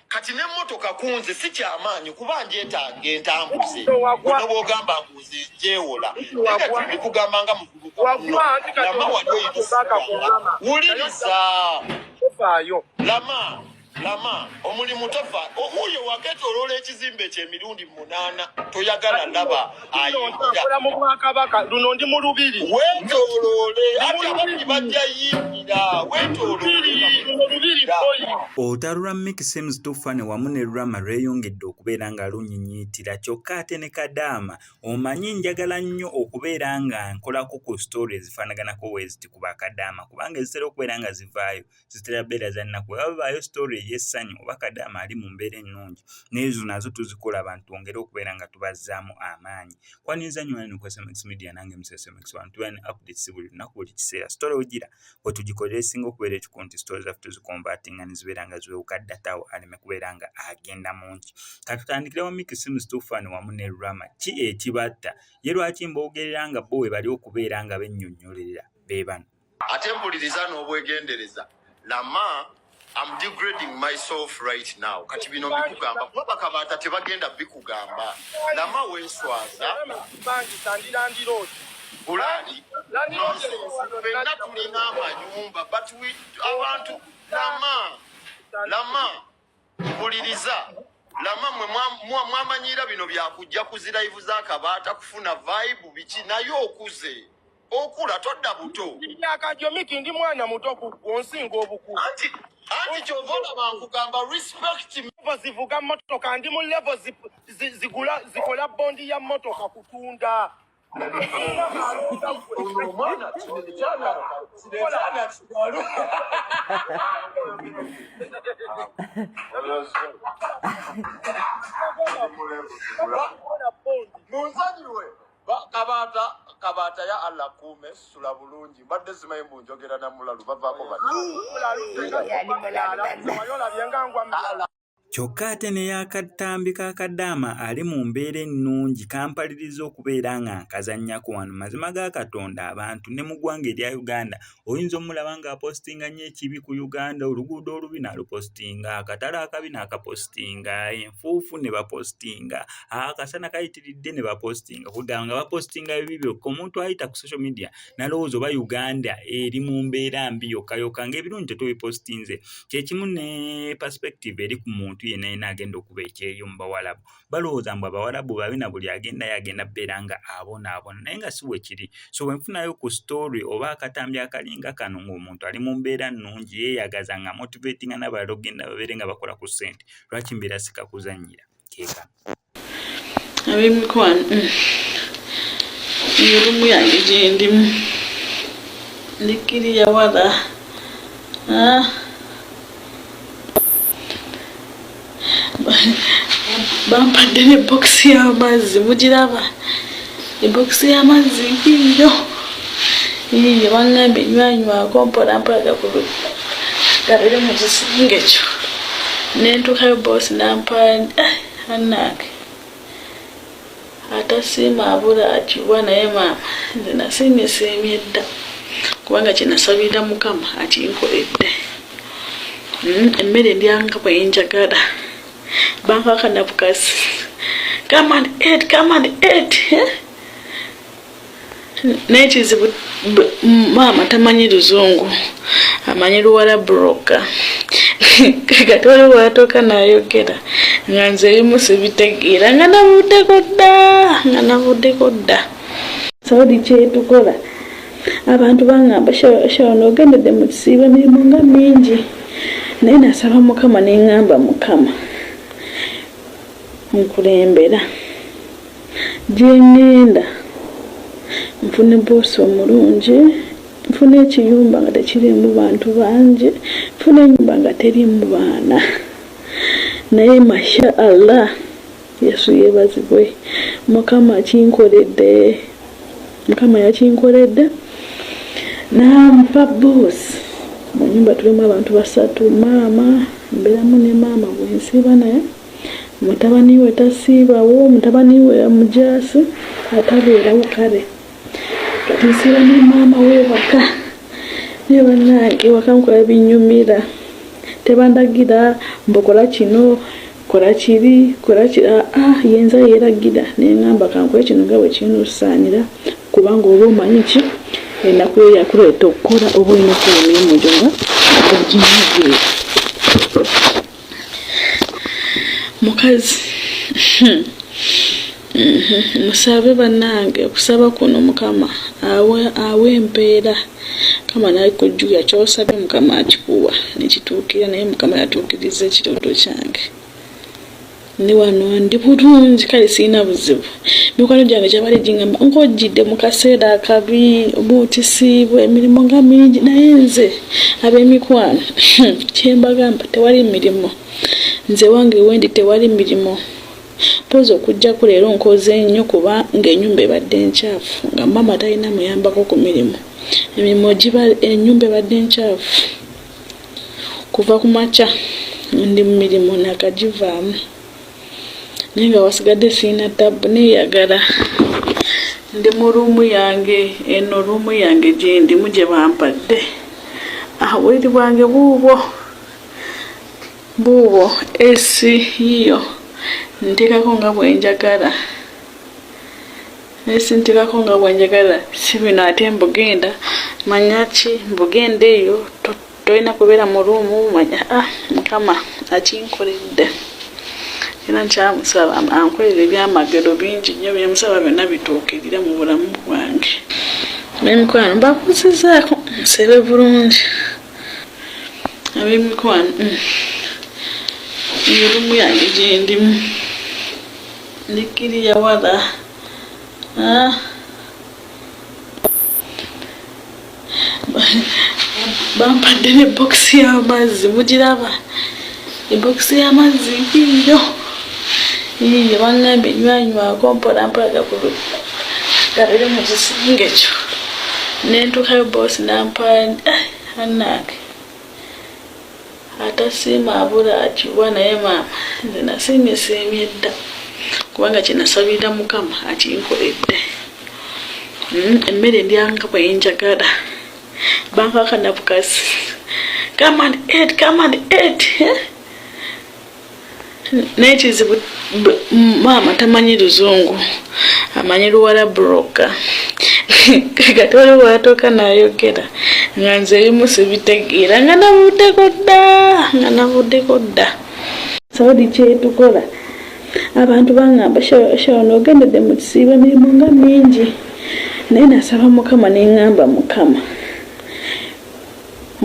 kati ne mmotoka kunze si kyamaanyi kuba njeetanga entambuze bwe ogamba nkuze njeewola naye tuli kugamba nga muvubuka Lama wali oyinza wuliriza Lama omulimu tofa oyo waketoloola ekizimbe ky'emirundi 8 toyagala ndaba ayingira mu Bwakabaka luno ndi mu Lubiri weetooloole ate ababbi bajja yingira weetooloole olutalo lwa Mikey Tufaani wamu ne Rama lweyongedde okubeera nga lunyinyiitira kyokka ate ne Kadama omanyi njagala nnyo okubeera nga nkolako ku story ezifaanaganako weziti ku bakadama kubanga ezitera okubeera nga zivaayo zitera beera za nnaku wabaayo story y'Esanyu oba Kadama ali mu mbeera ennungi n'ezo nazo tuzikola abantu twongere okubeera nga tubazzaamu amaanyi kwaniriza nnyo wano ku SMS Media nange MSMX wantu wani updates buli lunaku buli kiseera story ogira we tugikolera esinga okubeera ekikunti story zaffe tuzikombatinga ne zibeera nga ziwewuka ddatawo aleme kubeera nga agenda mungi katutandikirawo Mikey Tufaani wamu ne Rama ki ekibatta ye lwaki mboogerera nga bo we bali okubeera nga bennyonnyolerera be bano ate mpuliriza n'obwegendereza Lama I'm degrading myself right now. Kati bino bikugamba kuba bakabata tebagenda bikugamba. Lama wenswaza bangi Sandiland Road. Bulali. Fenna tulina amanyumba but we abantu Lama mpuliriza Lama mwe mwamanyira bino byakujja kuzira live zakabata kufuna vibe biki nayo okuze okula todda buto yakajjo Mikey ndi mwana muto ku onsinga obukulu anti chovola bankugamba respect zivuga motoka ndi mu level zikola bondi ya motoka kutunda kabata ya Allah kume sula bulungi badde zimaye munjogera na mulalu bavako kyokka ate ne yakatambi ka Kadama ali mu mbeera ennungi kampaliriza okubeera nga nkazannyako wano mazima ga Katonda abantu ne mu ggwanga erya Uganda oyinza omulaba ng'apostinga nnyo ekibi ku Uganda oluguudo olubi n'alupostinga akatale akabi n'akapostinga enfuufu ne bapostinga akasana kayitiridde ne bapostinga kugamba nga bapostinga bibi byokka omuntu ayita ku social media nalowooza oba Uganda eri mu mbeera mbi yokka ng'ebirungi tetubipostinze kyekimu ne perspective eri ku muntu yenna agenda okuba ekyeyo mu bawalabu balowooza mbu abawalabu babi na buli agenda yagenda beera nga abonaabona naye nga si bwe kiri so bwe nfunayo ku story oba akatambi akalinga kano ng'omuntu ali mu mbeera nnungi yeeyagaza nga motivatinga n'abalala okugenda babeere nga bakola ku ssente lwaki mbeera sikakuzannyira keeka ab'emikwano olumu yange gye ndimu ndikiriya wala bampadde ne box y'amazzi mugiraba ebox y'amazzi nkiyo yiyo bangambye nywanywaako mpolampola gabere mu kisinga ekyo nentuukayo bosi nampa annange atasiima abula akiwa naye maama nze nasiimye dda kubanga kyenasabira Mukama akinkoledde emmere ndyanga bwenjagala bankaka nabukasi come and eat n'ekizibu maama tamanyi Luzungu amanyi Luwala broka kati waliwo watoka nayogera nga nze ebimu sibitegeera nga navuddeko dda Saudi kyetukola abantu bangamba shawono ogendedde mu kisiibo emirimu nga mingi naye nasaba Mukama neŋŋamba Mukama nkulembera gyengenda nfune boosi omulungi nfune ekiyumba nga tekirimu bantu bangi nfune ennyumba nga terimu baana naye masha Allah Yesu yeebazibwe Mukama akinkoledde Mukama yakinkoledde nampa boosi mu nyumba tulimu abantu 3 maama mbeeramu ne maama bwensiiba naye mutabani we tasiibawo mutabani we amujaasi atabeerawo kale kati nsiiba ne maama we waka ne bannange waka nkola binyumira tebandagira mbokola kino kola kiri yenza yeragira neŋŋamba kankole kino nga bwe kinusaanira kubanga oba omanyi ki ennaku yo yakuleeta okukola oba olina okukola emirimu gyo nga oginyigira mukazi musabe bannange okusaba kuno mukama awe empeera kama naye kujjuya kyosabye mukama akikuwa nekituukira naye mukama yatuukiriza ekirooto kyange ndi wano ndi bulungi kale siina buzibu mikwano gyange gyabali gingamba nk'ojjidde mu kaseera akabi obuutisiibwa emirimu nga mingi naye nze ab'emikwano kyembagamba tewali mirimu nze wange wendi tewali mirimu poza okujjaku leero nkoze nnyo kuba ng'ennyumba ebadde enkyafu nga mama talina muyambako ku mirimu emirimu giba ennyumba ebadde enkyafu kuva ku makya ndi mu mirimu nakagivaamu naye nga wasigadde siina ttabu neeyagala ndi mu ruumu yange eno ruumu yange gyendimu gye bampadde obuliri bwange buubwo esi yiyo nteekako nga bwenjagala esi nteekako nga bwenjagala si bino ate mbugenda manya ki mbugenda eyo tolina kubeera mu ruumu manya mukama akinkoledde era nkyamusaba ankolera ebyamagero bingi nnyo byemusaba byonna bituukirire mu bulamu bwange ab'emikwano mbakuzizaako nsebe bulungi ab'emikwano erumu yange gyendimu ndikiriya wala bampadde ne bokisi y'amazzi mugiraba ebokisi y'amazzi yiyo bangambye nywanywako mpolampola gabere mu kisinga ekyo nentuukayo boosi nampandi annange atasiima abula akiwa naye maama nze nasiimye dda kubanga kyenasabira mukama akinkoledde emmere ndyanga bwenjagala bankaka nabukasi come and eat naye kizibu maama tamanyi luzungu amanyi luwala broka kati waliwo watooka nayogera nga nze ebimu sibitegeera nga navuddeko dda saudi kyetukola abantu bangamba shawana ogendedde mu kisiibo emirimu nga mingi naye nasaba mukama neŋŋamba mukama